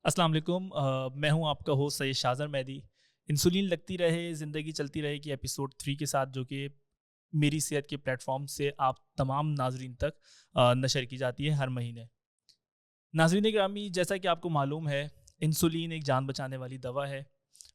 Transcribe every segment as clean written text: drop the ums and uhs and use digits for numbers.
السلام علیکم، میں ہوں آپ کا ہوسٹ سید شاذر مہدی۔ انسولین لگتی رہے زندگی چلتی رہے کہ ایپیسوڈ 3 کے ساتھ، جو کہ میری صحت کے پلیٹ فارم سے آپ تمام ناظرین تک نشر کی جاتی ہے ہر مہینے۔ ناظرین گرامی، جیسا کہ آپ کو معلوم ہے، انسولین ایک جان بچانے والی دوا ہے،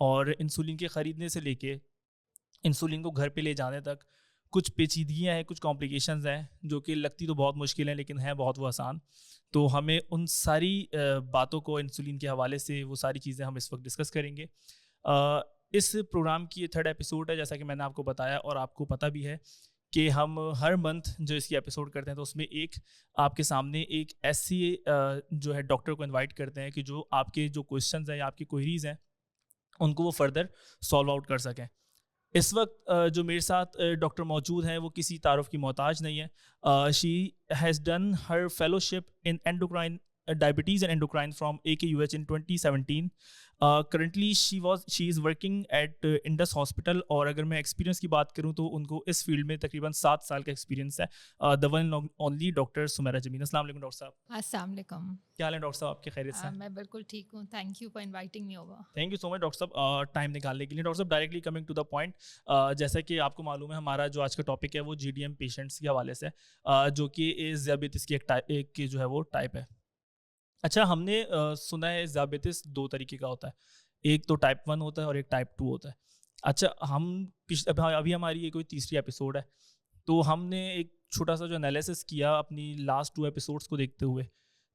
اور انسولین کے خریدنے سے لے کے انسولین کو گھر پہ لے جانے تک کچھ پیچیدگیاں ہیں، کچھ کمپلیکیشنز ہیں، جو کہ لگتی تو بہت مشکل ہیں لیکن ہیں بہت وہ آسان۔ تو ہمیں ان ساری باتوں کو انسولین کے حوالے سے، وہ ساری چیزیں ہم اس وقت ڈسکس کریں گے۔ اس پروگرام کی یہ 3rd ایپیسوڈ ہے، جیسا کہ میں نے آپ کو بتایا، اور آپ کو پتہ بھی ہے کہ ہم ہر منتھ جو اس کی ایپیسوڈ کرتے ہیں تو اس میں ایک آپ کے سامنے ایک ایسی جو ہے ڈاکٹر کو انوائٹ کرتے ہیں کہ جو آپ کے جو کویشچنز ہیں یا آپ کی کوئریز ہیں ان کو وہ فردر سالو آؤٹ کر سکیں۔ اس وقت جو میرے ساتھ ڈاکٹر موجود ہیں وہ کسی تعارف کی محتاج نہیں ہے۔ She has done her fellowship in endocrine diabetes and endocrine from AKUH in 2017۔ Currently she is working at Indus hospital, اور اگر میں ایکسپیرینس کی بات کروں تو ان کو اس فیلڈ میں تقریباً 7 سال کا ایکسپیرینس ہے۔ The one and only doctor Sameera Jamin. السلام علیکم ڈاکٹر صاحب۔ السلام علیکم۔ کیا حال ہے ڈاکٹر صاحب، آپ کے خیریت سے ہیں؟ میں بالکل ٹھیک ہوں، thank you for inviting me over. Thank you so much doctor صاحب ٹائم نکالنے کے لیے۔ ڈاکٹر صاحب directly coming to the point, جیسا کہ آپ کو معلوم ہے ہمارا جو آج کا ٹاپک ہے وہ GDM پیشنٹس کے حوالے سے، جو کہ ذیابیطس کی ایک جو ہے وہ ٹائپ ہے۔ اچھا، ہم نے سنا ہے ذیابیطس 2 طریقے کا ہوتا ہے، ایک تو ٹائپ 1 ہوتا ہے اور ایک ٹائپ 2 ہوتا ہے۔ اچھا، ابھی ہماری یہ کوئی تیسری ایپیسوڈ ہے، تو ہم نے ایک چھوٹا سا جو انالیسس کیا اپنی لاسٹ 2 ایپیسوڈس کو دیکھتے ہوئے،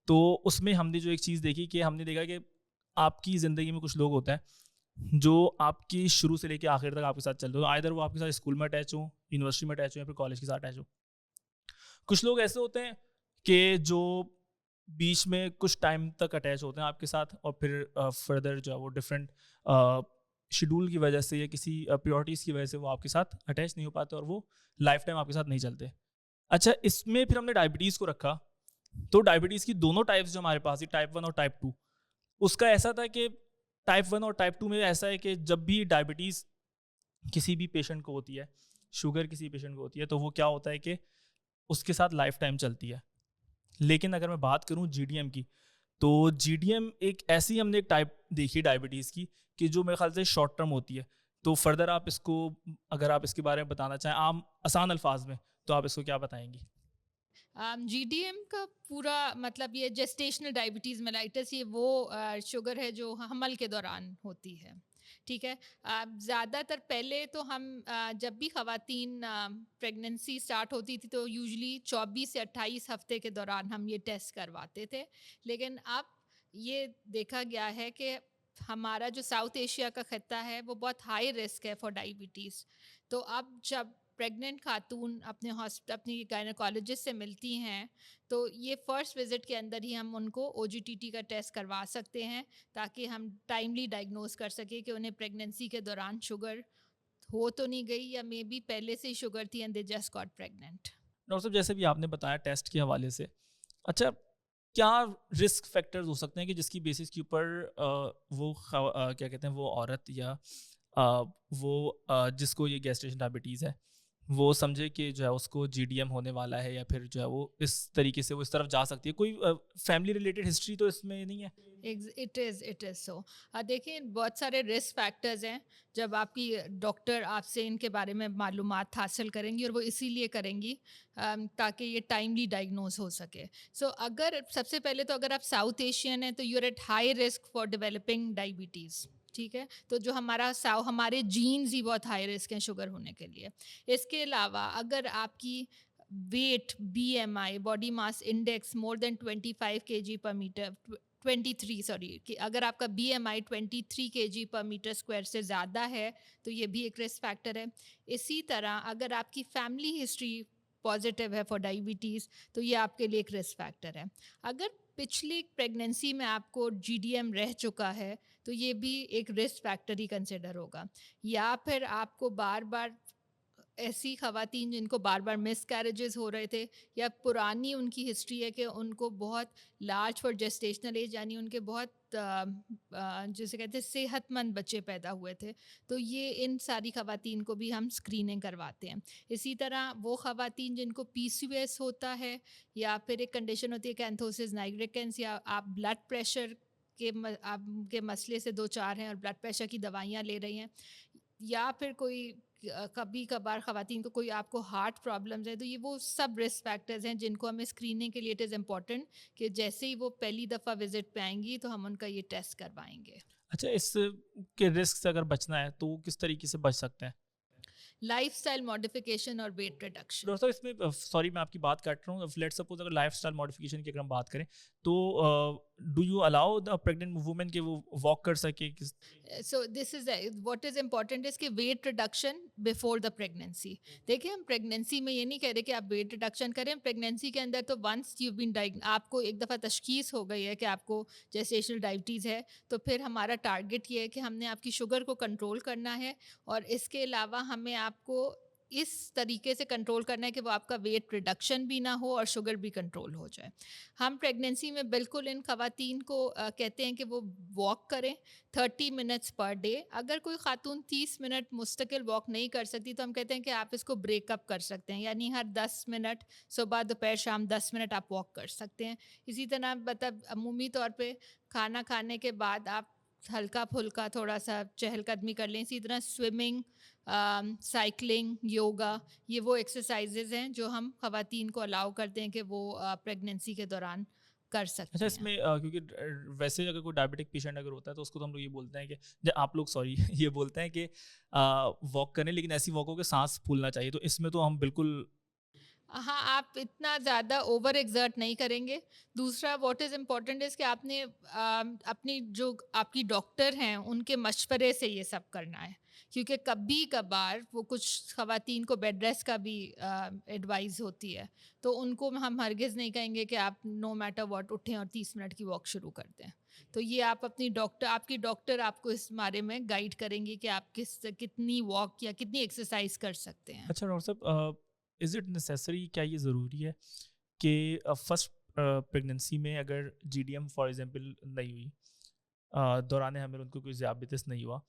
تو اس میں ہم نے جو ایک چیز دیکھی کہ ہم نے دیکھا کہ آپ کی زندگی میں کچھ لوگ ہوتے ہیں جو آپ کی شروع سے لے کے آخر تک آپ کے ساتھ چلتے ہو، آئدر وہ آپ کے ساتھ اسکول میں اٹیچ ہوں، یونیورسٹی میں اٹیچ ہوں، یا پھر کالج کے ساتھ اٹیچ ہوں۔ کچھ لوگ ایسے ہوتے ہیں کہ جو بیچ میں کچھ ٹائم تک اٹیچ ہوتے ہیں آپ کے ساتھ، اور پھر فردر جو ہے وہ ڈفرینٹ شیڈول کی وجہ سے یا کسی پریورٹیز کی وجہ سے وہ آپ کے ساتھ اٹیچ نہیں ہو پاتے، اور وہ لائف ٹائم آپ کے ساتھ نہیں چلتے۔ اچھا، اس میں پھر ہم نے ڈائبٹیز کو رکھا، تو ڈائبٹیز کی دونوں ٹائپس جو ہمارے پاس تھی، ٹائپ 1 اور ٹائپ 2، اس کا ایسا تھا کہ ٹائپ 1 اور ٹائپ 2 میں ایسا ہے کہ جب بھی ڈائبٹیز کسی بھی پیشنٹ کو ہوتی ہے، شوگر کسی پیشنٹ کو ہوتی ہے، تو وہ کیا ہوتا ہے کہ اس کے ساتھ لائف ٹائم چلتی ہے۔ لیکن اگر میں بات کروں GDM کی، تو GDM ایک ایسی ہم نے ایک ٹائپ دیکھی ڈائبٹیز کی کہ جو میرے خیال سے شارٹ ٹرم ہوتی ہے۔ تو فردر آپ اس کو، اگر آپ اس کے بارے میں بتانا چاہیں عام آسان الفاظ میں، تو آپ اس کو کیا بتائیں گی؟ GDM کا پورا مطلب یہ جسٹیشنل ڈائبٹیز میلائٹس، یہ وہ شوگر ہے جو حمل کے دوران ہوتی ہے، ٹھیک ہے۔ زیادہ تر پہلے تو ہم جب بھی خواتین پریگننسی سٹارٹ ہوتی تھی تو یوزلی 24 سے 28 ہفتے کے دوران ہم یہ ٹیسٹ کرواتے تھے، لیکن اب یہ دیکھا گیا ہے کہ ہمارا جو ساؤتھ ایشیا کا خطہ ہے وہ بہت ہائی رسک ہے فار ڈائبٹیز۔ تو اب جب پریگننٹ خاتون اپنی گائنیکالوجسٹ سے ملتی ہیں تو یہ فرسٹ وزٹ کے اندر ہی ہم ان کو OGTT کا ٹیسٹ کروا سکتے ہیں، تاکہ ہم ٹائملی ڈائگنوز کر سکیں کہ انہیں پریگننسی کے دوران شوگر ہو تو نہیں گئی، یا مے بی پہلے سے ہی شوگر تھی and they just got pregnant. Doctor صاحب، جیسے بھی آپ نے بتایا ٹیسٹ کے حوالے سے، اچھا کیا رسک فیکٹرز ہو سکتے ہیں کہ جس کی بیسس کے اوپر وہ کیا کہتے ہیں، وہ عورت یا وہ جس کو یہ گیسٹریشن ڈائبٹیز ہے، وہ سمجھے کہ جو ہے اس کو GDM ہونے والا ہے، یا پھر جو ہے وہ اس طریقے سے وہ اس طرف جا سکتی ہے؟ کوئی فیملی ریلیٹڈ ہسٹری تو اس میں نہیں ہے؟ اٹ از سو۔ دیکھیں، بہت سارے رسک فیکٹرز ہیں، جب آپ کی ڈاکٹر آپ سے ان کے بارے میں معلومات حاصل کریں گی، اور وہ اسی لیے کریں گی تاکہ یہ ٹائملی ڈائگنوز ہو سکے۔ سو اگر سب سے پہلے تو اگر آپ ساؤتھ ایشین ہیں تو you are at high risk for developing diabetes, ٹھیک ہے۔ تو جو ہمارے جینز ہی بہت ہائی رسک ہیں شوگر ہونے کے لیے۔ اس کے علاوہ اگر آپ کی ویٹ، BMI باڈی ماس انڈیکس مور دین 25 kg پر میٹر 23 سوری کہ اگر آپ کا BMI 23 kg پر میٹر اسکوائر سے زیادہ ہے تو یہ بھی ایک رسک فیکٹر ہے۔ اسی طرح اگر آپ کی فیملی ہسٹری پازیٹیو ہے فار ڈائبٹیز تو یہ آپ کے لیے ایک رسک فیکٹر ہے۔ اگر پچھلی پریگننسی میں آپ کو GDM رہ چکا ہے تو یہ بھی ایک رسک فیکٹر ہی کنسیڈر ہوگا۔ یا پھر آپ کو بار بار ایسی خواتین جن کو بار بار مس کیریجز ہو رہے تھے، یا پرانی ان کی ہسٹری ہے کہ ان کو بہت لارج فار جسٹیشنل ایج، یعنی ان کے بہت جسے کہتے ہیں صحت مند بچے پیدا ہوئے تھے، تو یہ ان ساری خواتین کو بھی ہم اسکریننگ کرواتے ہیں۔ اسی طرح وہ خواتین جن کو PCOS ہوتا ہے، یا پھر ایک کنڈیشن ہوتی ہے کینتھوسس نائگریکنس، یا آپ بلڈ پریشر آپ کے مسئلے سے دو چار ہیں اور بلڈ پریشر کی دوائیاں لے رہی ہیں، یا پھر کوئی کبھی کبھار خواتین کو کوئی آپ کو ہارٹ پرابلمز ہے، تو یہ وہ سب رسک فیکٹرز ہیں جن کو ہمیں اسکریننگ کے لیے اٹ از امپورٹنٹ کہ جیسے ہی وہ پہلی دفعہ وزٹ پہ آئیں گی تو ہم ان کا یہ ٹیسٹ کروائیں گے. اچھا، اس کے رسک سے اگر بچنا ہے تو کس طریقے سے بچ سکتے ہیں؟ لائف اسٹائل ماڈیفیکیشن اور ویٹ ریڈکشن. ڈاکٹر صاحب اس میں سوری میں آپ کی بات کاٹ رہا ہوں، لیٹ سپوز اگر لائف اسٹائل ماڈیفکیشن کی اگر ہم بات کریں تو do you allow the pregnant woman کہ وہ واک کر سکے؟ سو دس is what is important is کہ weight reduction before the pregnancy. دیکھیں ہم پریگنینسی میں یہ نہیں کہہ رہے کہ آپ ویٹ ریڈکشن کریں، پریگنینسی کے اندر تو ونس یو بین آپ کو ایک دفعہ تشخیص ہو گئی ہے کہ آپ کو جیسٹیشنل ڈائبٹیز ہے، تو پھر ہمارا ٹارگیٹ یہ ہے کہ ہم نے آپ کی شوگر کو کنٹرول کرنا ہے، اور اس کے علاوہ ہمیں آپ کو اس طریقے سے کنٹرول کرنا ہے کہ وہ آپ کا ویٹ ریڈکشن بھی نہ ہو اور شوگر بھی کنٹرول ہو جائے. ہم پریگنینسی میں بالکل ان خواتین کو کہتے ہیں کہ وہ واک کریں 30 منٹس پر ڈے. اگر کوئی خاتون 30 منٹ مستقل واک نہیں کر سکتی تو ہم کہتے ہیں کہ آپ اس کو بریک اپ کر سکتے ہیں، یعنی ہر 10 منٹ صبح دوپہر شام 10 منٹ آپ واک کر سکتے ہیں. اسی طرح مطلب عمومی طور پہ کھانا کھانے کے بعد آپ ہلکا پھلکا تھوڑا سا چہل قدمی کر لیں. اسی طرح سوئمنگ، سائیکلنگ، یوگا، یہ وہ ایکسرسائزز ہیں جو ہم خواتین کو الاؤ کرتے ہیں کہ وہ پریگنینسی کے دوران کر سکتی اچھا، ہیں. اس میں کیونکہ ویسے اگر کوئی ڈائبٹک پیشنٹ اگر ہوتا ہے تو اس کو تو ہم لوگ یہ بولتے ہیں کہ آپ لوگ سوری یہ بولتے ہیں کہ واک کریں، لیکن ایسی واک ہو کہ سانس پھولنا چاہیے، تو اس میں تو ہم بالکل ہاں، آپ اتنا زیادہ اوور ایگزرٹ نہیں کریں گے. دوسرا واٹ از امپورٹنٹ از کہ آپ نے اپنی جو آپ کی ڈاکٹر ہیں ان کے مشورے سے یہ سب کرنا ہے، کیونکہ کبھی کبھار وہ کچھ خواتین کو بیڈ ریسٹ کا بھی ایڈوائز ہوتی ہے، تو ان کو ہم ہرگز نہیں کہیں گے کہ آپ نو میٹر واٹ اٹھیں اور 30 منٹ کی واک شروع کر دیں. تو یہ آپ اپنی ڈاکٹر، آپ کی ڈاکٹر آپ کو اس بارے میں گائیڈ کریں گی کہ آپ کتنی واک یا کتنی ایکسرسائز کر سکتے ہیں. اچھا ڈاکٹر صاحب، از اٹ نیسیسری، کیا یہ ضروری ہے کہ فرسٹ پریگننسی میں اگر G D M for example نہیں ہوئی، دوران حمل ان کو کوئی ذیابیطس نہیں ہوا،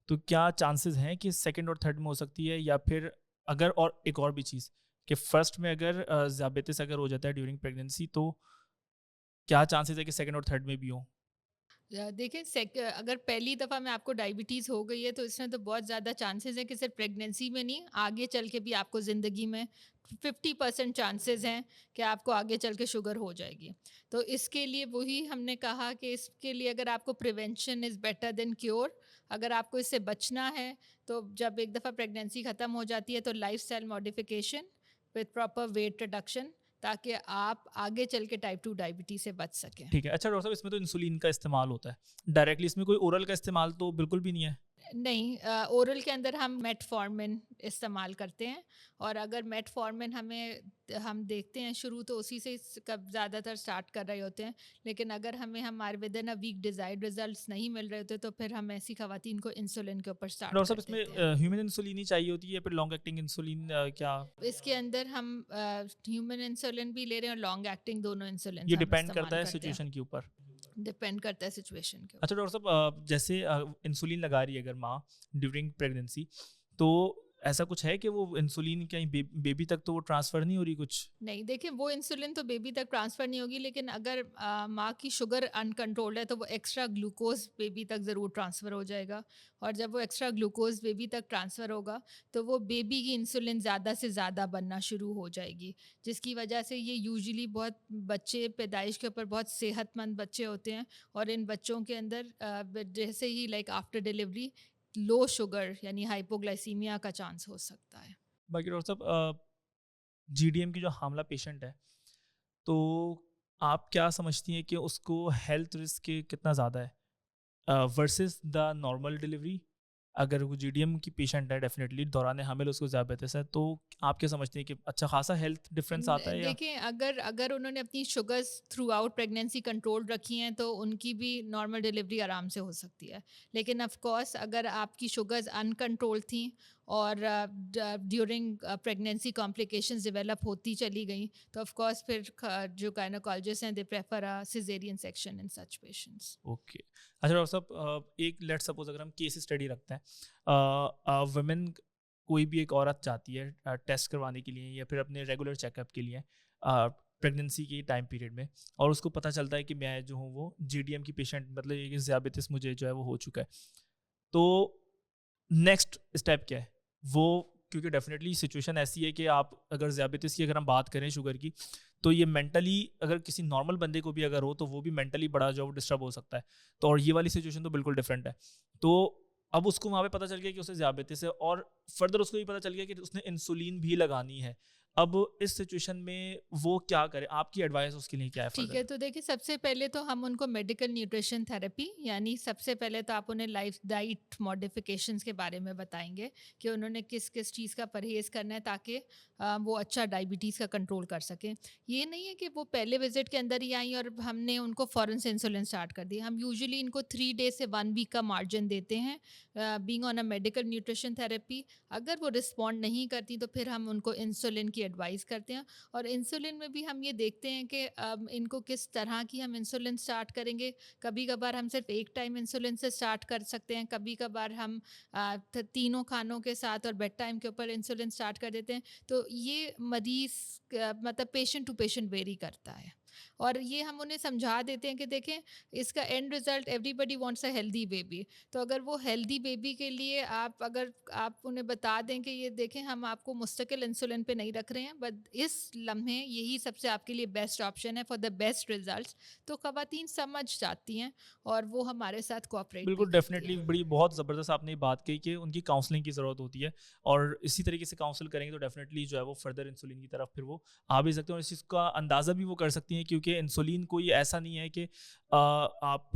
تو کیا چانسز ہیں کہ سیکنڈ اور تھرڈ میں ہو سکتی ہے؟ یا پھر اگر اور ایک اور بھی چیز کہ فرسٹ میں اگر ذیابیطس اگر ہو جاتا ہے ڈیورنگ پریگننسی تو کیا چانسز ہے کہ سیکنڈ اور تھرڈ میں بھی ہو؟ دیکھیں اگر پہلی دفعہ میں آپ کو ڈائبٹیز ہو گئی ہے تو اس میں تو بہت زیادہ چانسز ہیں کہ صرف پریگنینسی میں نہیں، آگے چل کے بھی آپ کو زندگی میں 50% چانسز ہیں کہ آپ کو آگے چل کے شوگر ہو جائے گی. تو اس کے لیے وہی ہم نے کہا کہ اس کے لیے اگر آپ کو prevention is better than cure. اگر آپ کو اس سے بچنا ہے تو جب ایک دفعہ پریگنینسی ختم ہو جاتی ہے تو life style modification with proper weight reduction, تاکہ آپ آگے چل کے ٹائپ 2 ڈائبٹیز سے بچ سکیں. ٹھیک ہے. اچھا ڈاکٹر صاحب، اس میں تو انسولین کا استعمال ہوتا ہے ڈائریکٹلی، اس میں کوئی اورل کا استعمال تو بالکل بھی نہیں ہے؟ نہیں، اورل کے اندر ہم میٹ فارمن استعمال کرتے ہیں، اور اگر میٹ فارمن ہم دیکھتے ہیں شروع تو اسی سے زیادہ تر اسٹارٹ کر رہے ہوتے ہیں، لیکن اگر ہمیں ہمارے within a week desired results نہیں مل رہے ہوتے تو پھر ہم ایسی خواتین کو انسولین کے اوپر اسٹارٹ ڈاکٹر کر صاحب، اس میں دیتے ہیں. ہیومن انسولین ہی چاہیے ہوتی ہے یا پھر لانگ ایکٹنگ انسولین کیا؟ اس کے اندر ہم ہیومن انسولین بھی لے رہے ہیں اور لانگ ایکٹنگ دونوں انسولین یہ ہم ڈپینڈ استعمال کرتا ہے کرتے ہیں. سچویشن کے اوپر؟ ڈپینڈ کرتا ہے سچویشن کے اوپر. اچھا ڈاکٹر صاحب، جیسے انسولین لگا رہی ہے اگر ماں ڈیورنگ پریگننسی، تو ایسا کچھ ہے کہ وہ انسولین کہیں بیبی تک تو وہ ٹرانسفر نہیں ہو رہی کچھ؟ نہیں، دیکھیں وہ انسولین تو بیبی تک ٹرانسفر نہیں ہوگی، لیکن اگر ماں کی شوگر ان کنٹرولڈ ہے تو وہ ایکسٹرا گلوکوز بیبی تک ضرور ٹرانسفر ہو جائے گا، اور جب وہ ایکسٹرا گلوکوز بیبی تک ٹرانسفر ہوگا تو وہ بیبی کی انسولین زیادہ سے زیادہ بننا شروع ہو جائے گی، جس کی وجہ سے یہ یوزلی بہت بچے پیدائش کے اوپر بہت صحت مند بچے ہوتے ہیں، اور ان بچوں کے اندر جیسے ہی لائک آفٹر ڈیلیوری لو شوگر یعنی ہائپوگلائسیمیا کا چانس ہو سکتا ہے. باقی ڈاکٹر صاحب، جی ڈی ایم کی جو حاملہ پیشنٹ ہے تو آپ کیا سمجھتی ہیں کہ اس کو ہیلتھ رسک کتنا زیادہ ہے ورسز دا نارمل ڈلیوری؟ اگر وہ جی ڈی ایم کی پیشنٹ ہے ڈیفینیٹلی دوران حمل اس کو ذیابیطس ہے، تو آپ کیا سمجھتے ہیں کہ اچھا خاصا ہیلتھ ڈفرینس آتا ہے یا؟ دیکھیں اگر انہوں نے اپنی sugars through out pregnancy control رکھی ہیں تو ان کی بھی نارمل ڈیلیوری آرام سے ہو سکتی ہے، لیکن آف کورس اگر آپ کی شوگرز ان کنٹرول تھیں اور ڈیورنگ پریگنینسی کمپلیکیشنز ڈیولپ ہوتی چلی گئیں تو آف کورس پھر جو گائنوکالوجسٹ ہیں they prefer caesarean section in such patients. Okay. اچھا ڈاکٹر صاحب، ایک لیٹ سپوز اگر ہم کیس اسٹڈی رکھتے ہیں، ویمن کوئی بھی ایک عورت چاہتی ہے ٹیسٹ کروانے کے لیے یا پھر اپنے ریگولر چیک اپ کے لیے پریگنینسی کے ٹائم پیریڈ میں, اور اس کو پتہ چلتا ہے کہ میں جو ہوں وہ جی ڈی ایم کی پیشنٹ, مطلب یہ کہ ذیابیطس مجھے جو ہے وہ ہو چکا ہے, تو نیکسٹ اسٹیپ کیا ہے وہ, کیونکہ ڈیفینیٹلی سچویشن ایسی ہے کہ آپ اگر ذیابیطس کی اگر ہم بات کریں شوگر کی, تو یہ مینٹلی اگر کسی نارمل بندے کو بھی اگر ہو تو وہ بھی مینٹلی بڑا جو ڈسٹرب ہو سکتا ہے, تو اور یہ والی سچویشن تو بالکل ڈفرینٹ ہے. تو اب اس کو وہاں پہ پتہ چل گیا کہ اسے ذیابیطس ہے, اور فردر اس کو یہ پتہ چل گیا کہ اس نے انسولین بھی لگانی ہے. اب اس سچویشن میں وہ کیا کرے, آپ کی ایڈوائس اس کے لیے کیا ہے ٹھیک فردر؟ ہے, تو دیکھیے سب سے پہلے تو ہم ان کو میڈیکل نیوٹریشن تھراپی, یعنی سب سے پہلے تو آپ انہیں لائف ڈائٹ ماڈیفیکیشنس کے بارے میں بتائیں گے کہ انہوں نے کس کس چیز کا پرہیز کرنا ہے تاکہ وہ اچھا ڈائبٹیز کا کنٹرول کر سکیں. یہ نہیں ہے کہ وہ پہلے وزٹ کے اندر ہی آئیں اور ہم نے ان کو فوراً سے انسولین اسٹارٹ کر دی. ہم یوزلی ان کو 3 days سے 1 week کا مارجن دیتے ہیں being on a medical nutrition therapy. اگر وہ رسپونڈ نہیں کرتی تو پھر ہم ان کو انسولین کی ایڈوائز کرتے ہیں, اور انسولین میں بھی ہم یہ دیکھتے ہیں کہ ان کو کس طرح کی ہم انسولین اسٹارٹ کریں گے. کبھی کبھار ہم صرف ایک ٹائم انسولین سے اسٹارٹ کر سکتے ہیں, کبھی کبھار ہم تینوں کھانوں کے ساتھ اور بیڈ ٹائم کے اوپر انسولین اسٹارٹ کر دیتے ہیں. تو یہ مریض مطلب پیشنٹ ٹو پیشنٹ ویری کرتا ہے, اور یہ ہم انہیں سمجھا دیتے ہیں کہ دیکھیں اس کا end result everybody wants a healthy baby. تو اگر وہ ہیلدی بیبی کے لیے اگر آپ انہیں بتا دیں کہ یہ دیکھیں ہم آپ کو مستقل انسولین پہ نہیں رکھ رہے ہیں, بٹ اس لمحے یہی سب سے آپ کے لیے بیسٹ آپشن ہے فار دا بیسٹ ریزلٹس, تو خواتین سمجھ جاتی ہیں اور وہ ہمارے ساتھ کوآپریٹ بھی بالکل کرتی ہیں. ڈیفینیٹلی, بڑی بہت زبردست آپ نے یہ بات کہی کہ ان کی کاؤنسلنگ کی ضرورت ہوتی ہے, اور اسی طریقے سے کاؤنسل کریں گے تو ڈیفینیٹلی جو ہے وہ فردر انسولین کی طرف پھر وہ آ بھی سکتے ہیں, اور اس چیز کا اندازہ بھی وہ کر سکتی ہیں, کیونکہ انسولین کوئی ایسا نہیں ہے کہ آپ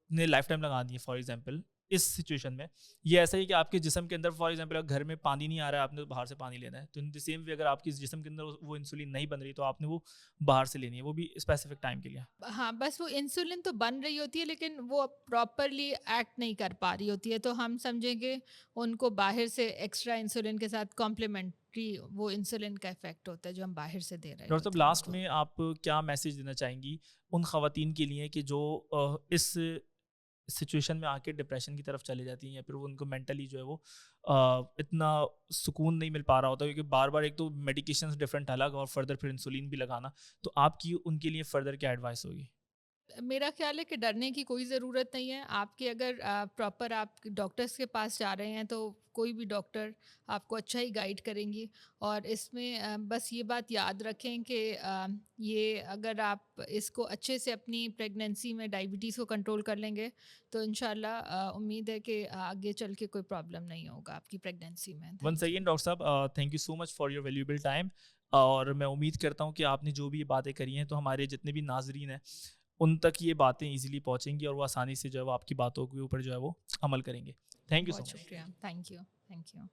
نے لائف ٹائم لگانی ہے. فار ایگزامپل اس سچویشن میں یہ ایسا ہی کہ آپ کے جسم کے اندر فار ایگزامپل اگر گھر میں پانی نہیں آ رہا ہے, آپ نے باہر سے پانی لینا ہے, تو ان دی سیم وے اگر آپ کے جسم کے اندر وہ انسولین نہیں بن رہی تو آپ نے وہ باہر سے لینی ہے, وہ بھی اسپیسیفک ٹائم کے لیے. ہاں, بس وہ انسولین تو بن رہی ہوتی ہے لیکن وہ پراپرلی ایکٹ نہیں کر پا رہی ہوتی ہے, تو ہم سمجھیں گے ان کو باہر سے ایکسٹرا انسولین کے ساتھ کمپلیمنٹری وہ انسولین کا افیکٹ ہوتا ہے جو ہم باہر سے دے رہے ڈاکٹر صاحب ہوتے ہیں ان لاسٹ کو. میں آپ کیا میسیج دینا چاہیں گی ان خواتین کے لیے کہ جو اس سچویشن میں آ کے ڈپریشن کی طرف چلے جاتی ہیں, یا پھر وہ ان کو مینٹلی جو ہے وہ اتنا سکون نہیں مل پا رہا ہوتا, کیونکہ بار بار ایک تو میڈیکیشنز ڈفرینٹ الگ اور فردر پھر انسولین بھی لگانا, تو آپ کی ان کے لیے فردر کیا ایڈوائس ہوگی؟ میرا خیال ہے کہ ڈرنے کی کوئی ضرورت نہیں ہے. آپ کے اگر پراپر آپ ڈاکٹرس کے پاس جا رہے ہیں تو کوئی بھی ڈاکٹر آپ کو اچھا ہی گائیڈ کریں گی, اور اس میں بس یہ بات یاد رکھیں کہ یہ اگر آپ اس کو اچھے سے اپنی پریگنینسی میں ڈائبٹیز کو کنٹرول کر لیں گے تو انشاءاللہ امید ہے کہ آگے چل کے کوئی پرابلم نہیں ہوگا آپ کی پریگنینسی میں. ونس اگین ڈاکٹر صاحب thank you so much for your valuable time, اور میں امید کرتا ہوں کہ آپ نے جو بھی یہ باتیں کری ہیں تو ہمارے جتنے بھی ناظرین ہیں ان تک یہ باتیں ایزیلی پہنچیں گی, اور وہ آسانی سے جو ہے وہ آپ کی باتوں کے اوپر جو ہے وہ عمل کریں گے. تھینک یو سو بہت مچ. شکریہ, تھینک یو.